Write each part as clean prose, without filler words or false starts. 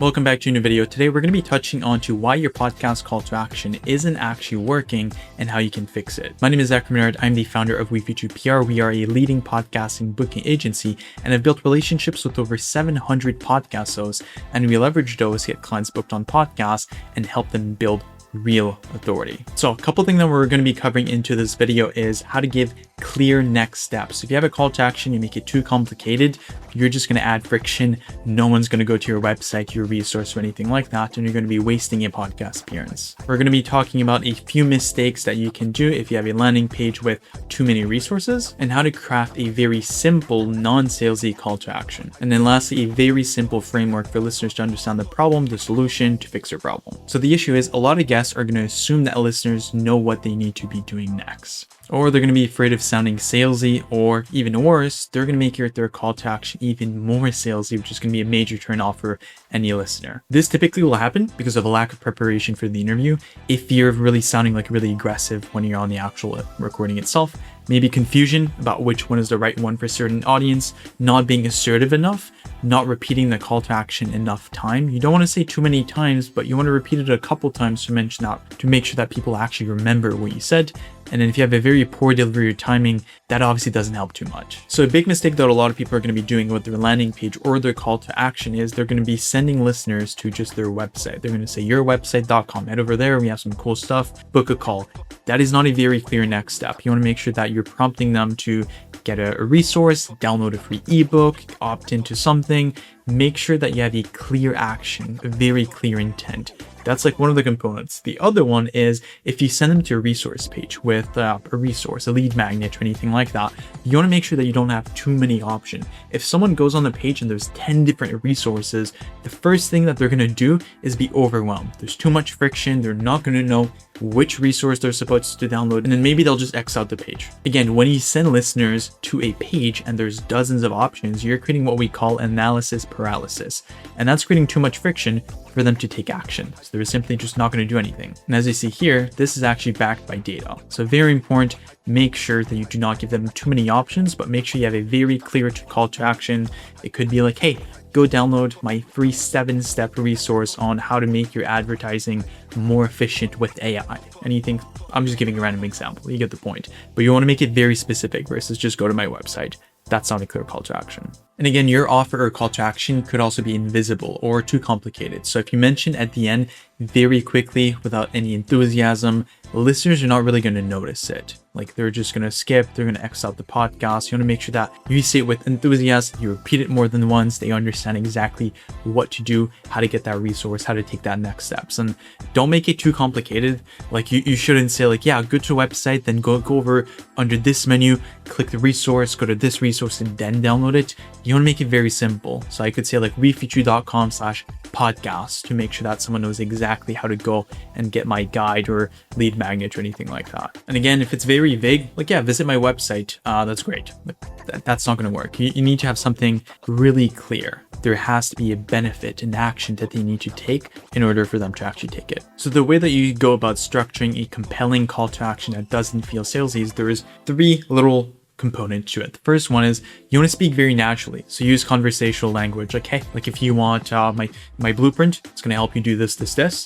Welcome back to a new video. Today we're going to be touching on to why your podcast call to action isn't actually working and how you can fix it. My name is Zach Menard. I'm the founder of WeFuture PR. We are a leading podcasting booking agency and have built relationships with over 700 podcast hosts, and we leverage those to get clients booked on podcasts and help them build real authority. So a couple things that we're going to be covering into this video is how to give clear next steps. If you have a call to action, you make it too complicated, you're just going to add friction. No one's going to go to your website, your resource, or anything like that, and you're going to be wasting a podcast appearance. We're going to be talking about a few mistakes that you can do if you have a landing page with too many resources, and how to craft a very simple, non-salesy call to action. And then lastly, a very simple framework for listeners to understand the problem, the solution, to fix their problem. So the issue is a lot of guests are going to assume that listeners know what they need to be doing next. Or they're going to be afraid of sounding salesy, or even worse, they're going to make their call to action even more salesy, which is going to be a major turn off for any listener. This typically will happen because of a lack of preparation for the interview. If you're really sounding like really aggressive when you're on the actual recording itself, maybe confusion about which one is the right one for a certain audience, not being assertive enough, not repeating the call to action enough time. You don't want to say too many times, but you want to repeat it a couple times to mention that, to make sure that people actually remember what you said. And then if you have a very poor delivery timing, that obviously doesn't help too much. So a big mistake that a lot of people are going to be doing with their landing page or their call to action is they're going to be sending listeners to just their website. They're going to say yourwebsite.com, head over there, we have some cool stuff, book a call. That is not a very clear next step. You want to make sure that you're prompting them to get a resource, download a free ebook, opt into something. Make sure that you have a clear action, a very clear intent. That's like one of the components. The other one is if you send them to a resource page with a resource, a lead magnet, or anything like that, you want to make sure that you don't have too many options. If someone goes on the page and there's 10 different resources, the first thing that they're going to do is be overwhelmed. There's too much friction. They're not going to know which resource they're supposed to download, and then maybe they'll just X out the page. Again, when you send listeners to a page and there's dozens of options, you're creating what we call analysis paralysis, and that's creating too much friction for them to take action. So they're simply just not going to do anything. And as you see here, this is actually backed by data. So very important, make sure that you do not give them too many options, but make sure you have a very clear call to action. It could be like, hey, go download my free 7-step resource on how to make your advertising more efficient with AI. Anything, I'm just giving a random example, you get the point. But you want to make it very specific versus just go to my website. That's not a clear call to action. And again, your offer or call to action could also be invisible or too complicated. So if you mention at the end very quickly without any enthusiasm, listeners are not really going to notice it. Like they're just going to skip, they're going to X out the podcast. You want to make sure that you say it with enthusiasm, you repeat it more than once, they understand exactly what to do, how to get that resource, how to take that next steps. And don't make it too complicated. Like you shouldn't say like, yeah, go to a website, then go over under this menu, click the resource, go to this resource and then download it. You want to make it very simple. So I could say like WeFuture.com/podcast to make sure that someone knows exactly how to go and get my guide or lead magnet or anything like that. And again, if it's very vague, like, yeah, visit my website, that's great. But that's not going to work. You need to have something really clear. There has to be a benefit and action that they need to take in order for them to actually take it. So the way that you go about structuring a compelling call to action that doesn't feel salesy is there is 3 little component to it. The first one is you want to speak very naturally. So use conversational language. Like, hey, like if you want my blueprint, it's going to help you do this,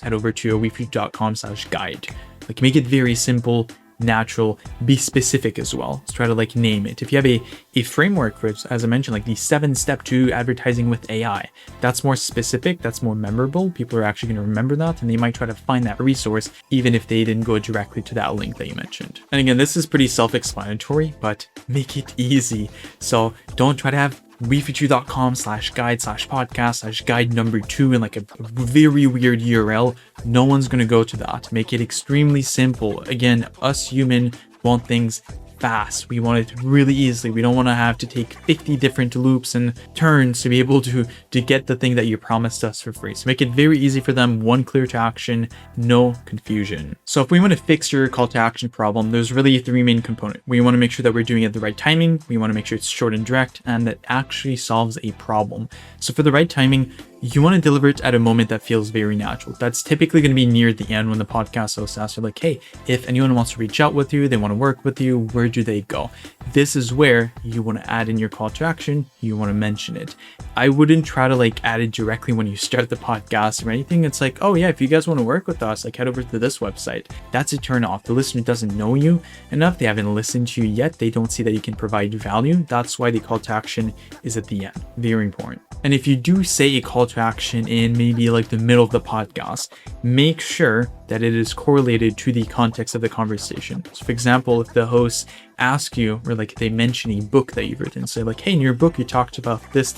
head over to wefuture.com/guide. Like make it very simple, natural, be specific as well. Let's try to like name it. If you have a framework for it, as I mentioned, like the 7-step to advertising with AI, that's more specific, that's more memorable. People are actually going to remember that, and they might try to find that resource even if they didn't go directly to that link that you mentioned. And again, this is pretty self-explanatory, but make it easy. So don't try to have wefuture.com/guide/podcast/guide number 2 in like a very weird URL. No one's going to go to that. Make it extremely simple. Again, us human want things fast. We want it really easily. We don't want to have to take 50 different loops and turns to be able to get the thing that you promised us for free. So make it very easy for them. One clear to action, no confusion. So if we want to fix your call to action problem, there's really 3 main components. We want to make sure that we're doing it at the right timing. We want to make sure it's short and direct and that actually solves a problem. So for the right timing, you want to deliver it at a moment that feels very natural. That's typically going to be near the end when the podcast host asks you like, hey, if anyone wants to reach out with you, they want to work with you, where do they go? This is where you want to add in your call to action. You want to mention it. I wouldn't try to like add it directly when you start the podcast or anything. It's like, oh yeah, if you guys want to work with us, like head over to this website. That's a turn off. The listener doesn't know you enough. They haven't listened to you yet. They don't see that you can provide value. That's why the call to action is at the end. Very important. And if you do say a call to action in maybe like the middle of the podcast, make sure that it is correlated to the context of the conversation. So for example, if the host ask you, or like they mention a book that you've written, say like, hey, in your book you talked about this,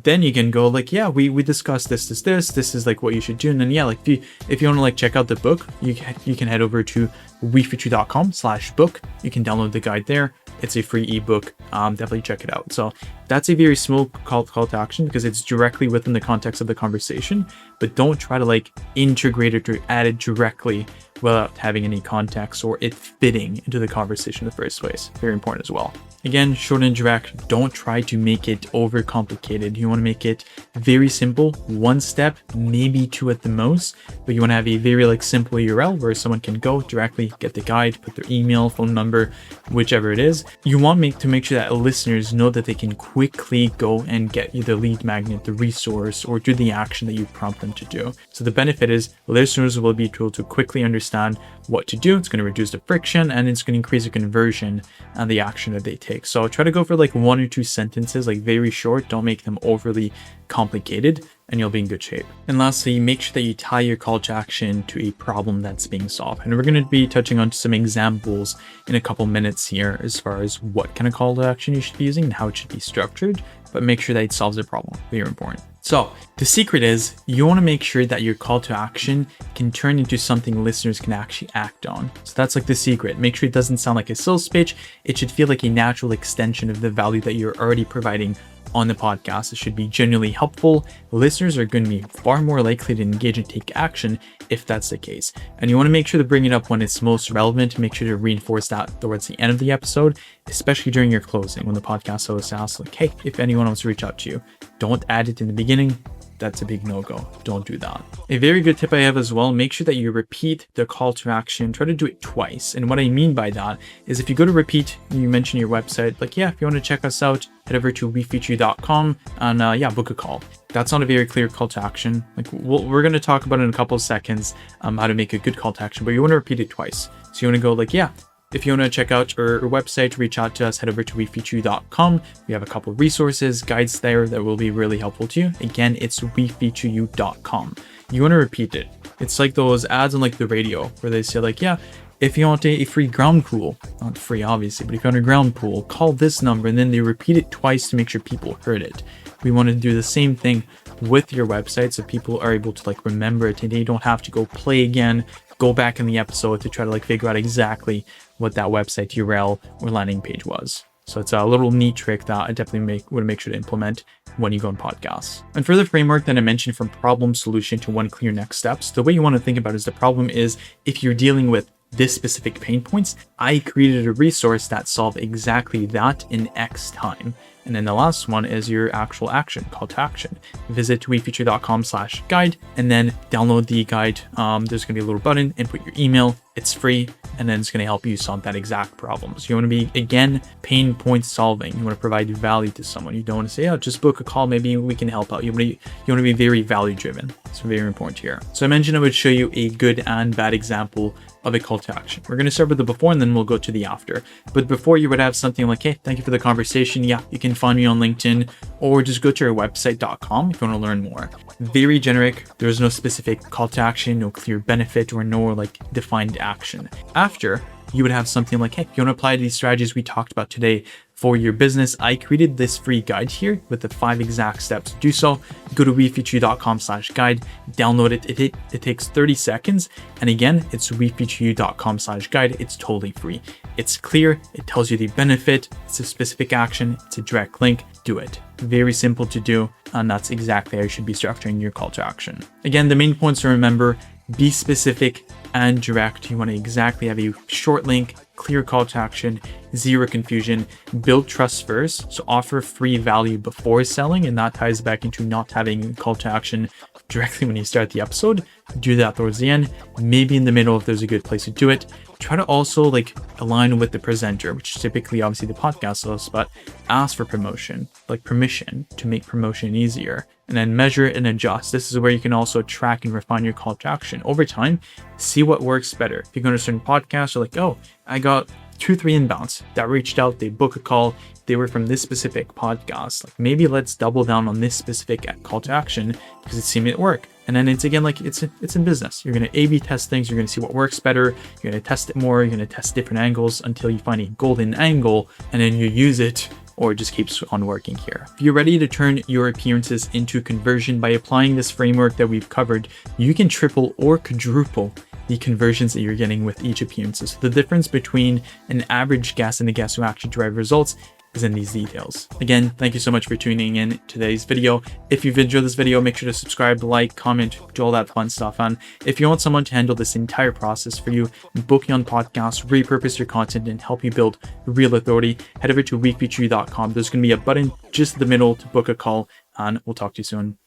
then you can go like, yeah, we discussed this is like what you should do. And then yeah, like if you want to like check out the book, you can head over to wefeature.com/book. You can download the guide there. It's a free ebook. Definitely check it out. So that's a very small call to action because it's directly within the context of the conversation, but don't try to like integrate it or add it directly without having any context or it fitting into the conversation in the first place. Very important as well. Again, short and direct. Don't try to make it overcomplicated. You want to make it very simple, one step, maybe two at the most, but you want to have a very like simple URL where someone can go directly, get the guide, put their email, phone number, whichever it is. You want to make sure that listeners know that they can quickly go and get you the lead magnet, the resource, or do the action that you prompt them to do. So the benefit is listeners will be able to quickly understand what to do. It's going to reduce the friction and it's going to increase the conversion and the action that they take. So try to go for like 1 or 2 sentences, like very short. Don't make them overly complicated and you'll be in good shape. And lastly, make sure that you tie your call to action to a problem that's being solved. And we're going to be touching on some examples in a couple minutes here as far as what kind of call to action you should be using and how it should be structured, but make sure that it solves a problem. Very important. So the secret is you want to make sure that your call to action can turn into something listeners can actually act on. So that's like the secret. Make sure it doesn't sound like a sales pitch. It should feel like a natural extension of the value that you're already providing on the podcast. It should be genuinely helpful. Listeners are going to be far more likely to engage and take action if that's the case. And you want to make sure to bring it up when it's most relevant. Make sure to reinforce that towards the end of the episode, especially during your closing when the podcast host asks like, hey, if anyone wants to reach out to you, don't add it in the beginning. That's a big no-go. Don't do that. A very good tip I have as well, make sure that you repeat the call to action. Try to do it twice. And what I mean by that is if you go to repeat, you mention your website, like, yeah, if you want to check us out, head over to wefeature.com and book a call. That's not a very clear call to action. Like we're going to talk about in a couple of seconds how to make a good call to action, but you want to repeat it twice. So you want to go like, yeah, if you want to check out our website, reach out to us, head over to wefeature.com. We have a couple of resources, guides there that will be really helpful to you. Again, it's wefeatureyou.com. You want to repeat it. It's like those ads on like the radio where they say like, yeah, if you want a free ground pool, not free obviously, but if you want a ground pool, call this number, and then they repeat it twice to make sure people heard it. We want to do the same thing with your website so people are able to like remember it and they don't have to go play again, go back in the episode to try to like figure out exactly what that website URL or landing page was. So it's a little neat trick that I definitely would make sure to implement when you go on podcasts. And for the framework that I mentioned, from problem solution to one clear next steps, the way you want to think about it is the problem is if you're dealing with this specific pain points, I created a resource that solved exactly that in X time. And then the last one is your actual action, call to action. Visit wefeature.com/guide and then download the guide. There's gonna be a little button, input your email, it's free, and then it's gonna help you solve that exact problem. So you wanna be, again, pain point solving. You wanna provide value to someone. You don't wanna say, oh, just book a call, maybe we can help out. You wanna be very value driven. It's very important here. So I mentioned I would show you a good and bad example of a call to action. We're gonna start with the before and then we'll go to the after. But before, you would have something like, hey, thank you for the conversation. Yeah, you can find me on LinkedIn or just go to our website.com if you want to learn more. Very generic. There's no specific call to action, no clear benefit or no like defined action. After, you would have something like, hey, if you want to apply these strategies we talked about today for your business, I created this free guide here with the 5 exact steps to do so. Go to wefeatureyou.com/guide, download it. It takes 30 seconds. And again, it's wefeatureyou.com/guide. It's totally free. It's clear. It tells you the benefit. It's a specific action. It's a direct link. Do it. Very simple to do. And that's exactly how you should be structuring your call to action. Again, the main points to remember: be specific, and direct. You want to exactly have a short link, clear call to action, zero confusion, build trust first. So offer free value before selling, and that ties back into not having call to action directly when you start the episode. Do that towards the end, maybe in the middle if there's a good place to do it. Try to also like align with the presenter, which is typically obviously the podcast host, but ask for promotion, like permission to make promotion easier, and then measure it and adjust. This is where you can also track and refine your call to action over time. See what works better. If you go to a certain podcast, you're like, oh, I got 2-3 inbounds that reached out, they book a call, they were from this specific podcast. Like maybe let's double down on this specific call to action because it seemed to work. And then it's again, like it's in business. You're going to A/B test things. You're going to see what works better. You're going to test it more. You're going to test different angles until you find a golden angle, and then you use it, or it just keeps on working here. If you're ready to turn your appearances into conversion by applying this framework that we've covered, you can triple or quadruple the conversions that you're getting with each appearance. So the difference between an average guest and a guest who actually drive results is in these details. Again, thank you so much for tuning in today's video. If you've enjoyed this video, make sure to subscribe, like, comment, do all that fun stuff. And if you want someone to handle this entire process for you, book you on podcasts, repurpose your content, and help you build real authority, head over to weeklytree.com. There's going to be a button just in the middle to book a call, and we'll talk to you soon.